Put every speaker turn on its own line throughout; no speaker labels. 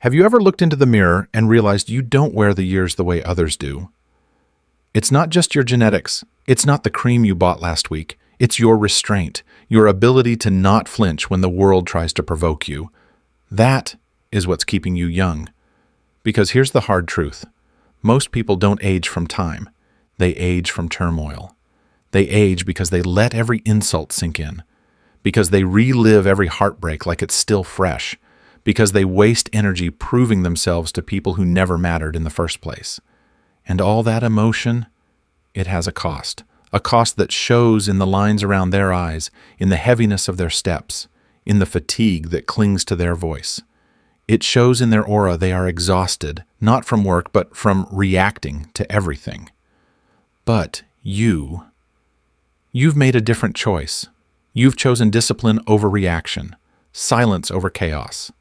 Have you ever looked into the mirror and realized you don't wear the years the way others do? It's not just your genetics. It's not the cream you bought last week. It's your restraint, your ability to not flinch when the world tries to provoke you. That is what's keeping you young. Because here's the hard truth. Most people don't age from time. They age from turmoil. They age because they let every insult sink in. Because they relive every heartbreak like it's still fresh. Because they waste energy proving themselves to people who never mattered in the first place. And all that emotion, it has a cost that shows in the lines around their eyes, in the heaviness of their steps, in the fatigue that clings to their voice. It shows in their aura they are exhausted, not from work, but from reacting to everything. But you've made a different choice. You've chosen discipline over reaction, silence over chaos.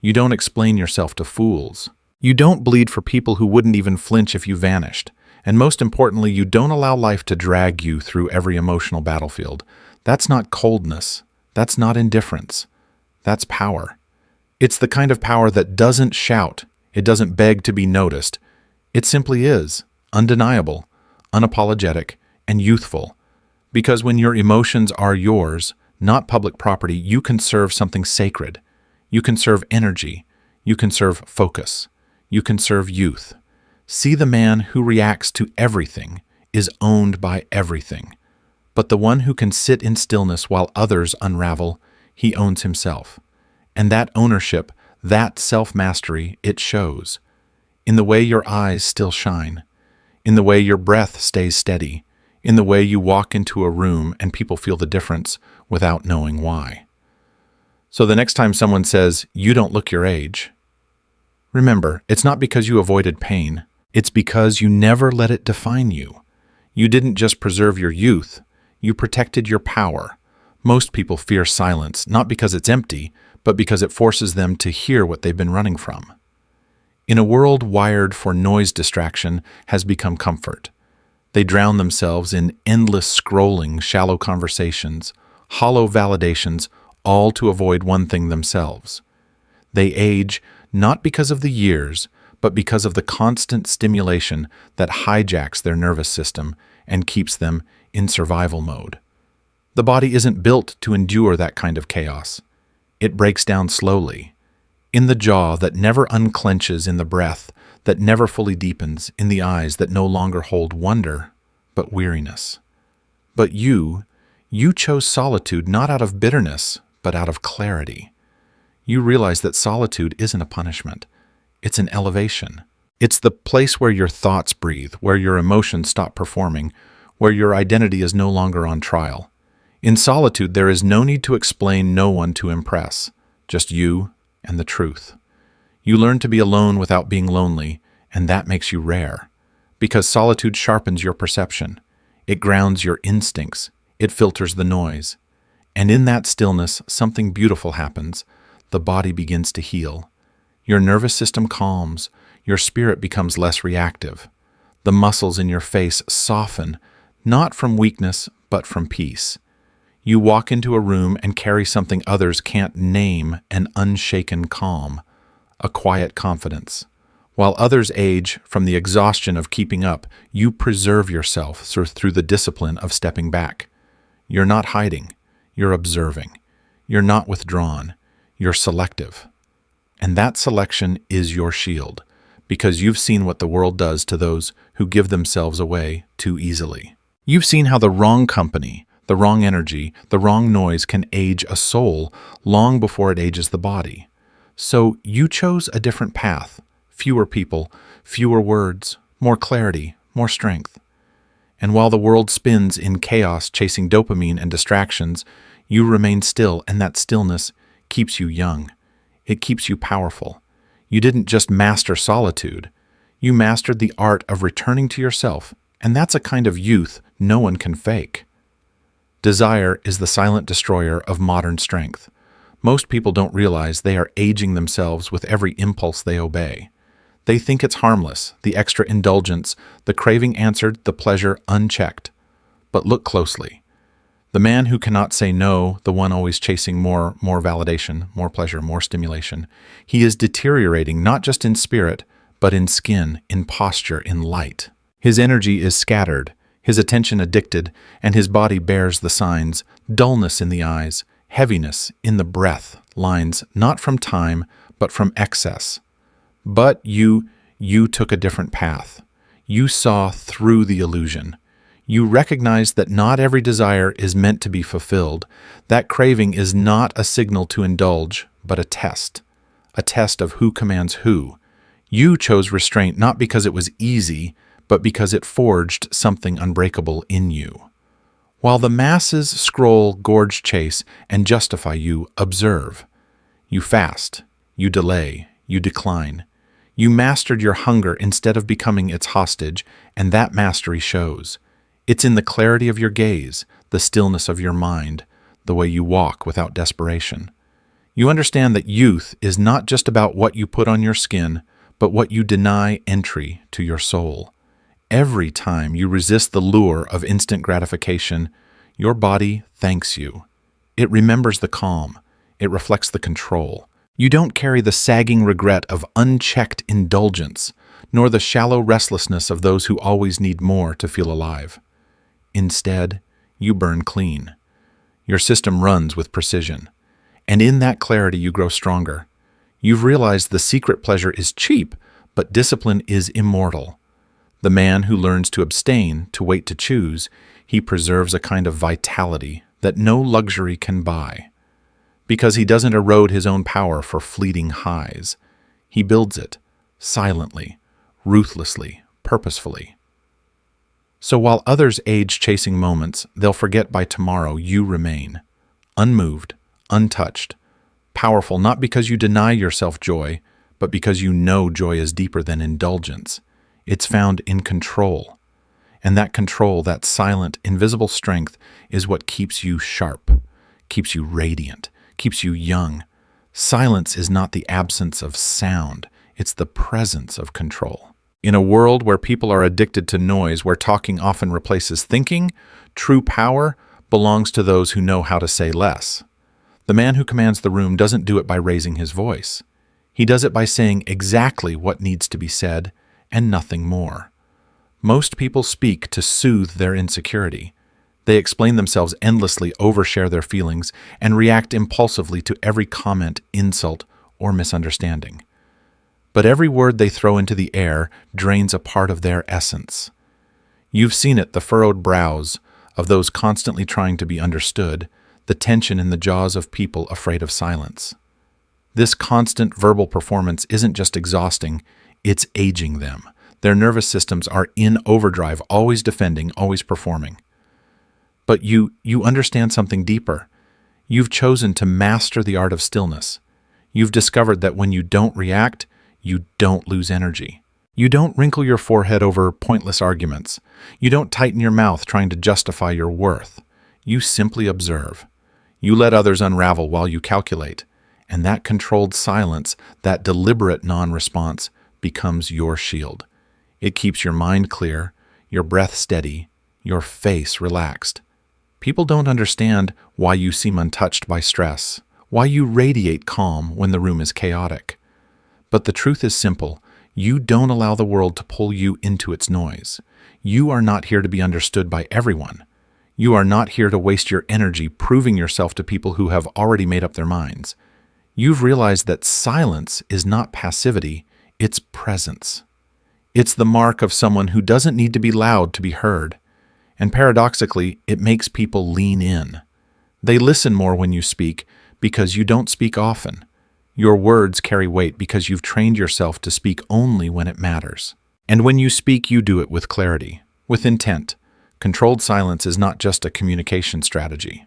You don't explain yourself to fools. You don't bleed for people who wouldn't even flinch if you vanished. And most importantly, you don't allow life to drag you through every emotional battlefield. That's not coldness. That's not indifference. That's power. It's the kind of power that doesn't shout. It doesn't beg to be noticed. It simply is, undeniable, unapologetic, and youthful. Because when your emotions are yours, not public property, you conserve something sacred. You conserve energy. You conserve focus. You conserve youth. See, the man who reacts to everything is owned by everything. But the one who can sit in stillness while others unravel, he owns himself. And that ownership, that self-mastery, it shows. In the way your eyes still shine. In the way your breath stays steady. In the way you walk into a room and people feel the difference without knowing why. So the next time someone says, "You don't look your age," remember, it's not because you avoided pain. It's because you never let it define you. You didn't just preserve your youth, you protected your power. Most people fear silence, not because it's empty, but because it forces them to hear what they've been running from. In a world wired for noise, distraction has become comfort. They drown themselves in endless scrolling, shallow conversations, hollow validations, all to avoid one thing themselves. They age not because of the years, but because of the constant stimulation that hijacks their nervous system and keeps them in survival mode. The body isn't built to endure that kind of chaos. It breaks down slowly, in the jaw that never unclenches, in the breath that never fully deepens, in the eyes that no longer hold wonder, but weariness. But you chose solitude not out of bitterness, but out of clarity. You realize that solitude isn't a punishment. It's an elevation. It's the place where your thoughts breathe, where your emotions stop performing, where your identity is no longer on trial. In solitude, there is no need to explain, no one to impress, just you and the truth. You learn to be alone without being lonely, and that makes you rare. Because solitude sharpens your perception. It grounds your instincts. It filters the noise. And in that stillness, something beautiful happens. The body begins to heal. Your nervous system calms. Your spirit becomes less reactive. The muscles in your face soften, not from weakness, but from peace. You walk into a room and carry something others can't name, an unshaken calm, a quiet confidence. While others age from the exhaustion of keeping up, you preserve yourself through the discipline of stepping back. You're not hiding. You're observing. You're not withdrawn. You're selective. And that selection is your shield, because you've seen what the world does to those who give themselves away too easily. You've seen how the wrong company, the wrong energy, the wrong noise can age a soul long before it ages the body. So you chose a different path. Fewer people, fewer words, more clarity, more strength. And while the world spins in chaos chasing dopamine and distractions, you remain still, and that stillness keeps you young. It keeps you powerful. You didn't just master solitude. You mastered the art of returning to yourself, and that's a kind of youth no one can fake. Desire is the silent destroyer of modern strength. Most people don't realize they are aging themselves with every impulse they obey. They think it's harmless, the extra indulgence, the craving answered, the pleasure unchecked. But look closely. The man who cannot say no, the one always chasing more validation, more pleasure, more stimulation, he is deteriorating not just in spirit, but in skin, in posture, in light. His energy is scattered, his attention addicted, and his body bears the signs: dullness in the eyes, heaviness in the breath, lines not from time, but from excess. But you took a different path. You saw through the illusion. You recognize that not every desire is meant to be fulfilled. That craving is not a signal to indulge, but a test of who commands who. You chose restraint not because it was easy, but because it forged something unbreakable in you. While the masses scroll, gorge, chase, and justify, you observe. You fast, you delay, you decline. You mastered your hunger instead of becoming its hostage, and that mastery shows. It's in the clarity of your gaze, the stillness of your mind, the way you walk without desperation. You understand that youth is not just about what you put on your skin, but what you deny entry to your soul. Every time you resist the lure of instant gratification, your body thanks you. It remembers the calm. It reflects the control. You don't carry the sagging regret of unchecked indulgence, nor the shallow restlessness of those who always need more to feel alive. Instead, you burn clean. Your system runs with precision. And in that clarity, you grow stronger. You've realized the secret pleasure is cheap, but discipline is immortal. The man who learns to abstain, to wait to choose, he preserves a kind of vitality that no luxury can buy. Because he doesn't erode his own power for fleeting highs. He builds it, silently, ruthlessly, purposefully. So while others age chasing moments, they'll forget by tomorrow you remain, unmoved, untouched, powerful not because you deny yourself joy, but because you know joy is deeper than indulgence. It's found in control. And that control, that silent, invisible strength, is what keeps you sharp, keeps you radiant, keeps you young. Silence is not the absence of sound, it's the presence of control. In a world where people are addicted to noise, where talking often replaces thinking, true power belongs to those who know how to say less. The man who commands the room doesn't do it by raising his voice. He does it by saying exactly what needs to be said and nothing more. Most people speak to soothe their insecurity. They explain themselves endlessly, overshare their feelings, and react impulsively to every comment, insult, or misunderstanding. But every word they throw into the air drains a part of their essence. You've seen it, the furrowed brows of those constantly trying to be understood, the tension in the jaws of people afraid of silence. This constant verbal performance isn't just exhausting, it's aging them. Their nervous systems are in overdrive, always defending, always performing. But you understand something deeper. You've chosen to master the art of stillness. You've discovered that when you don't react, you don't lose energy. You don't wrinkle your forehead over pointless arguments. You don't tighten your mouth trying to justify your worth. You simply observe. You let others unravel while you calculate. And that controlled silence, that deliberate non-response, becomes your shield. It keeps your mind clear, your breath steady, your face relaxed. People don't understand why you seem untouched by stress, why you radiate calm when the room is chaotic. But the truth is simple. You don't allow the world to pull you into its noise. You are not here to be understood by everyone. You are not here to waste your energy proving yourself to people who have already made up their minds. You've realized that silence is not passivity, it's presence. It's the mark of someone who doesn't need to be loud to be heard. And paradoxically, it makes people lean in. They listen more when you speak because you don't speak often. Your words carry weight because you've trained yourself to speak only when it matters. And when you speak, you do it with clarity, with intent. Controlled silence is not just a communication strategy.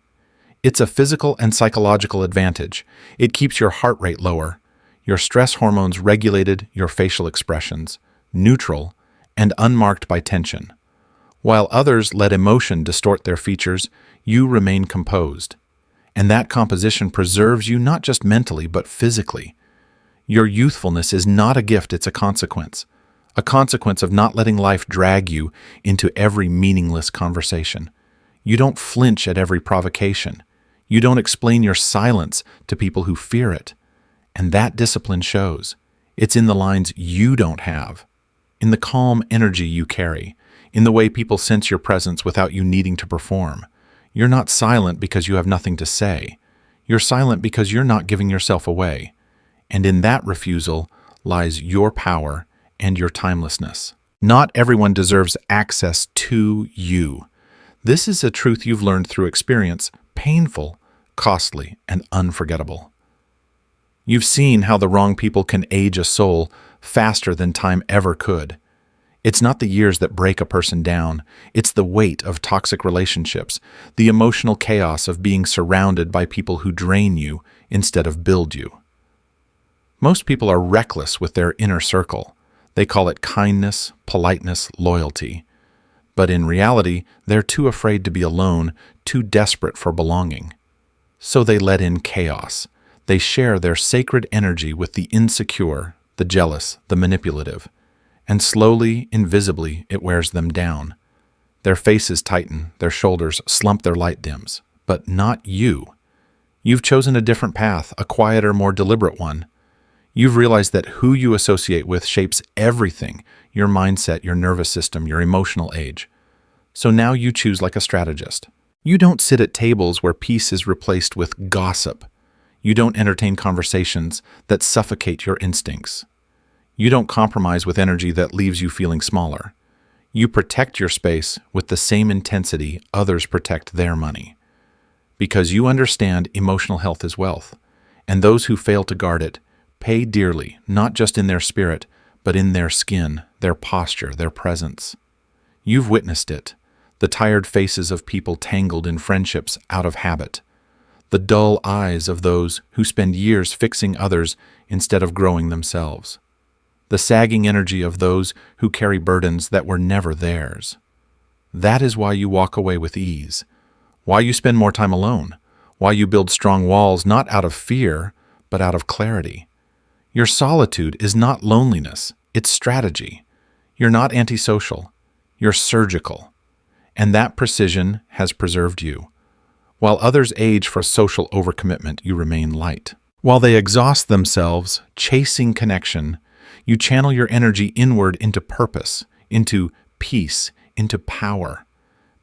It's a physical and psychological advantage. It keeps your heart rate lower, your stress hormones regulated, your facial expressions neutral and unmarked by tension. While others let emotion distort their features, you remain composed. And that composition preserves you not just mentally, but physically. Your youthfulness is not a gift, it's a consequence of not letting life drag you into every meaningless conversation. You don't flinch at every provocation. You don't explain your silence to people who fear it. And that discipline shows. It's in the lines you don't have, in the calm energy you carry, in the way people sense your presence without you needing to perform. You're not silent because you have nothing to say. You're silent because you're not giving yourself away. And in that refusal lies your power and your timelessness. Not everyone deserves access to you. This is a truth you've learned through experience, painful, costly, and unforgettable. You've seen how the wrong people can age a soul faster than time ever could. It's not the years that break a person down. It's the weight of toxic relationships, the emotional chaos of being surrounded by people who drain you instead of build you. Most people are reckless with their inner circle. They call it kindness, politeness, loyalty. But in reality, they're too afraid to be alone, too desperate for belonging. So they let in chaos. They share their sacred energy with the insecure, the jealous, the manipulative. And slowly, invisibly, it wears them down. Their faces tighten, their shoulders slump, their light dims. But not you. You've chosen a different path, a quieter, more deliberate one. You've realized that who you associate with shapes everything, your mindset, your nervous system, your emotional age. So now you choose like a strategist. You don't sit at tables where peace is replaced with gossip. You don't entertain conversations that suffocate your instincts. You don't compromise with energy that leaves you feeling smaller. You protect your space with the same intensity others protect their money. Because you understand emotional health is wealth, and those who fail to guard it pay dearly, not just in their spirit, but in their skin, their posture, their presence. You've witnessed it, the tired faces of people tangled in friendships out of habit, the dull eyes of those who spend years fixing others instead of growing themselves, the sagging energy of those who carry burdens that were never theirs. That is why you walk away with ease, why you spend more time alone, why you build strong walls not out of fear, but out of clarity. Your solitude is not loneliness, it's strategy. You're not antisocial, you're surgical. And that precision has preserved you. While others age for social overcommitment, you remain light. While they exhaust themselves chasing connection, you channel your energy inward into purpose, into peace, into power.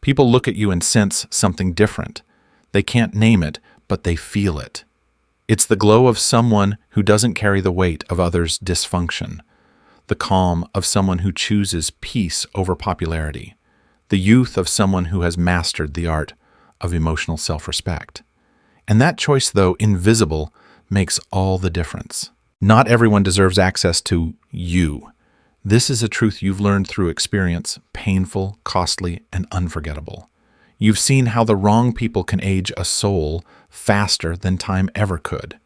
People look at you and sense something different. They can't name it, but they feel it. It's the glow of someone who doesn't carry the weight of others' dysfunction, the calm of someone who chooses peace over popularity, the youth of someone who has mastered the art of emotional self-respect. And that choice, though invisible, makes all the difference. Not everyone deserves access to you. This is a truth you've learned through experience, painful, costly, and unforgettable. You've seen how the wrong people can age a soul faster than time ever could.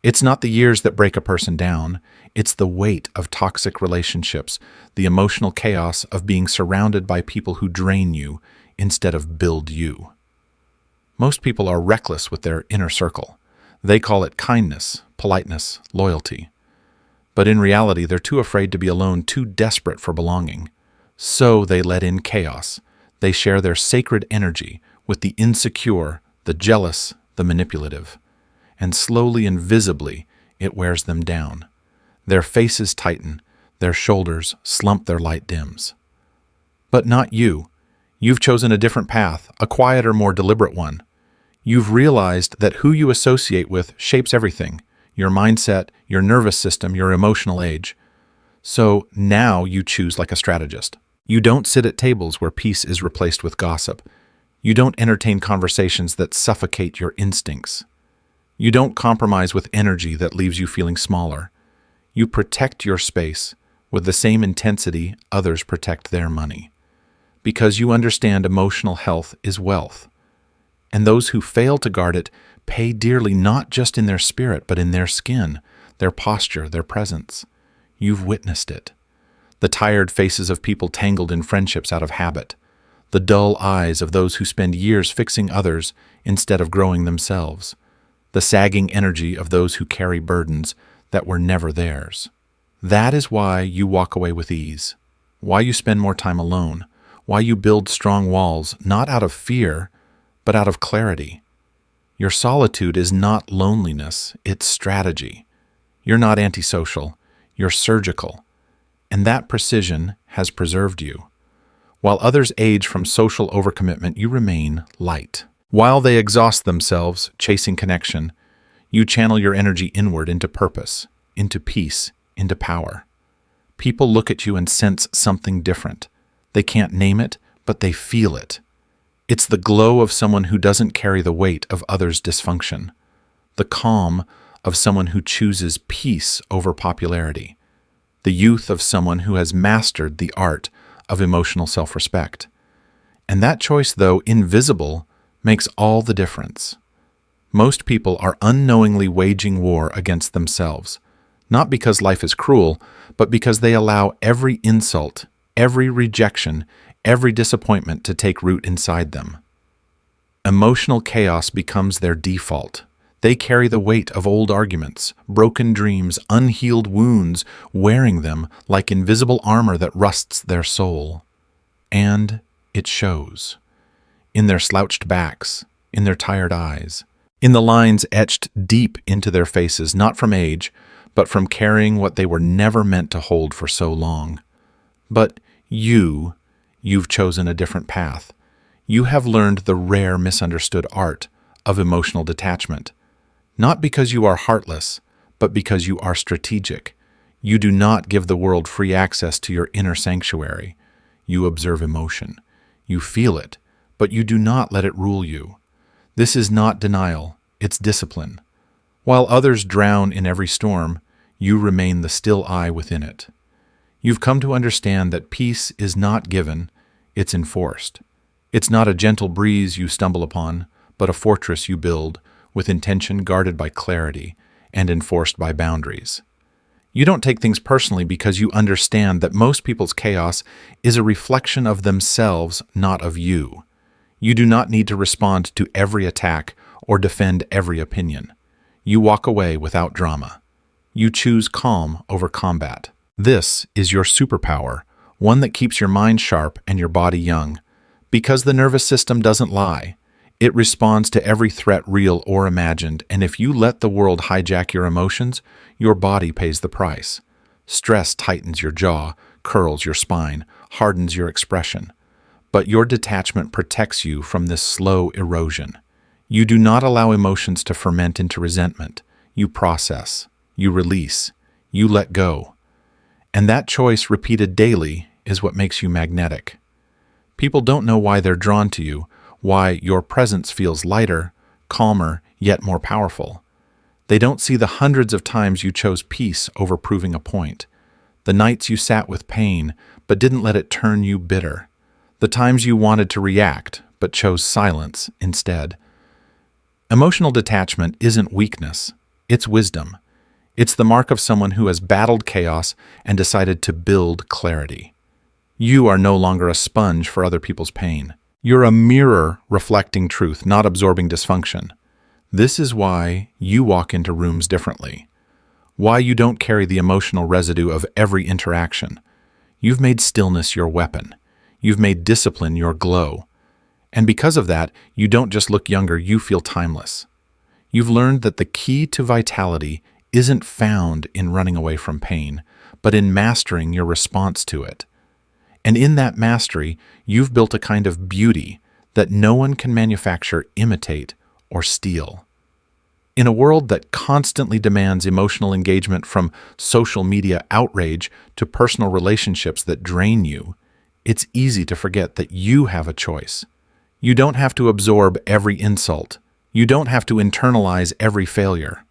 It's not the years that break a person down. It's the weight of toxic relationships, the emotional chaos of being surrounded by people who drain you instead of build you. Most people are reckless with their inner circle. They call it kindness, politeness, loyalty. But in reality, they're too afraid to be alone, too desperate for belonging. So they let in chaos. They share their sacred energy with the insecure, the jealous, the manipulative. And slowly and visibly, it wears them down. Their faces tighten, their shoulders slump, their light dims. But not you. You've chosen a different path, a quieter, more deliberate one. You've realized that who you associate with shapes everything, your mindset, your nervous system, your emotional age. So now you choose like a strategist. You don't sit at tables where peace is replaced with gossip. You don't entertain conversations that suffocate your instincts. You don't compromise with energy that leaves you feeling smaller. You protect your space with the same intensity others protect their money. Because you understand emotional health is wealth. And those who fail to guard it pay dearly not just in their spirit, but in their skin, their posture, their presence. You've witnessed it. The tired faces of people tangled in friendships out of habit. The dull eyes of those who spend years fixing others instead of growing themselves. The sagging energy of those who carry burdens that were never theirs. That is why you walk away with ease. Why you spend more time alone. why you build strong walls, not out of fear, but out of clarity. Your solitude is not loneliness, it's strategy. You're not antisocial, you're surgical. And that precision has preserved you. While others age from social overcommitment, you remain light. While they exhaust themselves chasing connection, you channel your energy inward into purpose, into peace, into power. People look at you and sense something different. They can't name it, but they feel it. It's the glow of someone who doesn't carry the weight of others' dysfunction, the calm of someone who chooses peace over popularity, the youth of someone who has mastered the art of emotional self-respect. And that choice, though invisible, makes all the difference. Most people are unknowingly waging war against themselves, not because life is cruel, but because they allow every insult, every rejection, every disappointment to take root inside them. Emotional chaos becomes their default. They carry the weight of old arguments, broken dreams, unhealed wounds, wearing them like invisible armor that rusts their soul. And it shows. In their slouched backs, in their tired eyes, in the lines etched deep into their faces, not from age, but from carrying what they were never meant to hold for so long. But you've chosen a different path. You have learned the rare misunderstood art of emotional detachment. Not because you are heartless, but because you are strategic. You do not give the world free access to your inner sanctuary. You observe emotion. You feel it, but you do not let it rule you. This is not denial, it's discipline. While others drown in every storm, you remain the still eye within it. You've come to understand that peace is not given, it's enforced. It's not a gentle breeze you stumble upon, but a fortress you build, with intention guarded by clarity and enforced by boundaries. You don't take things personally because you understand that most people's chaos is a reflection of themselves, not of you. You do not need to respond to every attack or defend every opinion. You walk away without drama. You choose calm over combat. This is your superpower, one that keeps your mind sharp and your body young. Because the nervous system doesn't lie. It responds to every threat, real or imagined, and if you let the world hijack your emotions, your body pays the price. Stress tightens your jaw, curls your spine, hardens your expression. But your detachment protects you from this slow erosion. You do not allow emotions to ferment into resentment. You process, you release, you let go. And that choice, repeated daily, is what makes you magnetic. People don't know why they're drawn to you, why your presence feels lighter, calmer, yet more powerful. They don't see the hundreds of times you chose peace over proving a point, the nights you sat with pain but didn't let it turn you bitter, the times you wanted to react but chose silence instead. Emotional detachment isn't weakness, it's wisdom. It's the mark of someone who has battled chaos and decided to build clarity. You are no longer a sponge for other people's pain. You're a mirror reflecting truth, not absorbing dysfunction. This is why you walk into rooms differently. Why you don't carry the emotional residue of every interaction. You've made stillness your weapon. You've made discipline your glow. And because of that, you don't just look younger, you feel timeless. You've learned that the key to vitality isn't found in running away from pain, but in mastering your response to it. And in that mastery, you've built a kind of beauty that no one can manufacture, imitate, or steal. In a world that constantly demands emotional engagement, from social media outrage to personal relationships that drain you, it's easy to forget that you have a choice. You don't have to absorb every insult. You don't have to internalize every failure.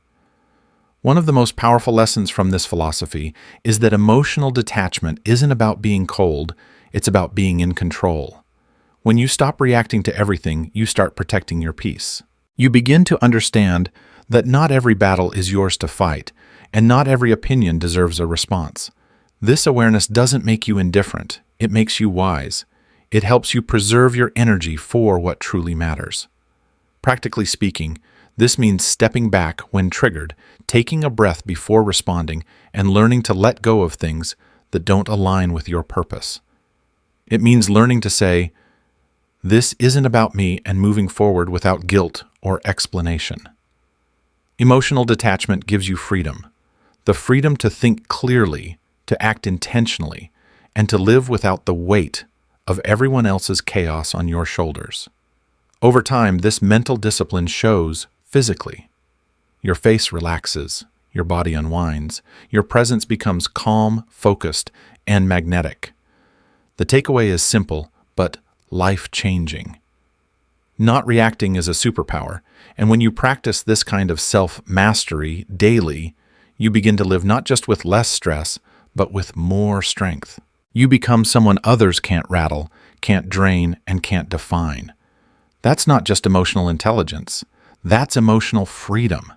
One of the most powerful lessons from this philosophy is that emotional detachment isn't about being cold, it's about being in control. When you stop reacting to everything, you start protecting your peace. You begin to understand that not every battle is yours to fight, and not every opinion deserves a response. This awareness doesn't make you indifferent, it makes you wise. It helps you preserve your energy for what truly matters. Practically speaking, this means stepping back when triggered, taking a breath before responding, and learning to let go of things that don't align with your purpose. It means learning to say, "This isn't about me," and moving forward without guilt or explanation. Emotional detachment gives you freedom. The freedom to think clearly, to act intentionally, and to live without the weight of everyone else's chaos on your shoulders. Over time, this mental discipline shows physically. Your face relaxes, your body unwinds, your presence becomes calm, focused, and magnetic. The takeaway is simple, but life-changing. Not reacting is a superpower, and when you practice this kind of self-mastery daily, you begin to live not just with less stress, but with more strength. You become someone others can't rattle, can't drain, and can't define. That's not just emotional intelligence. That's emotional freedom.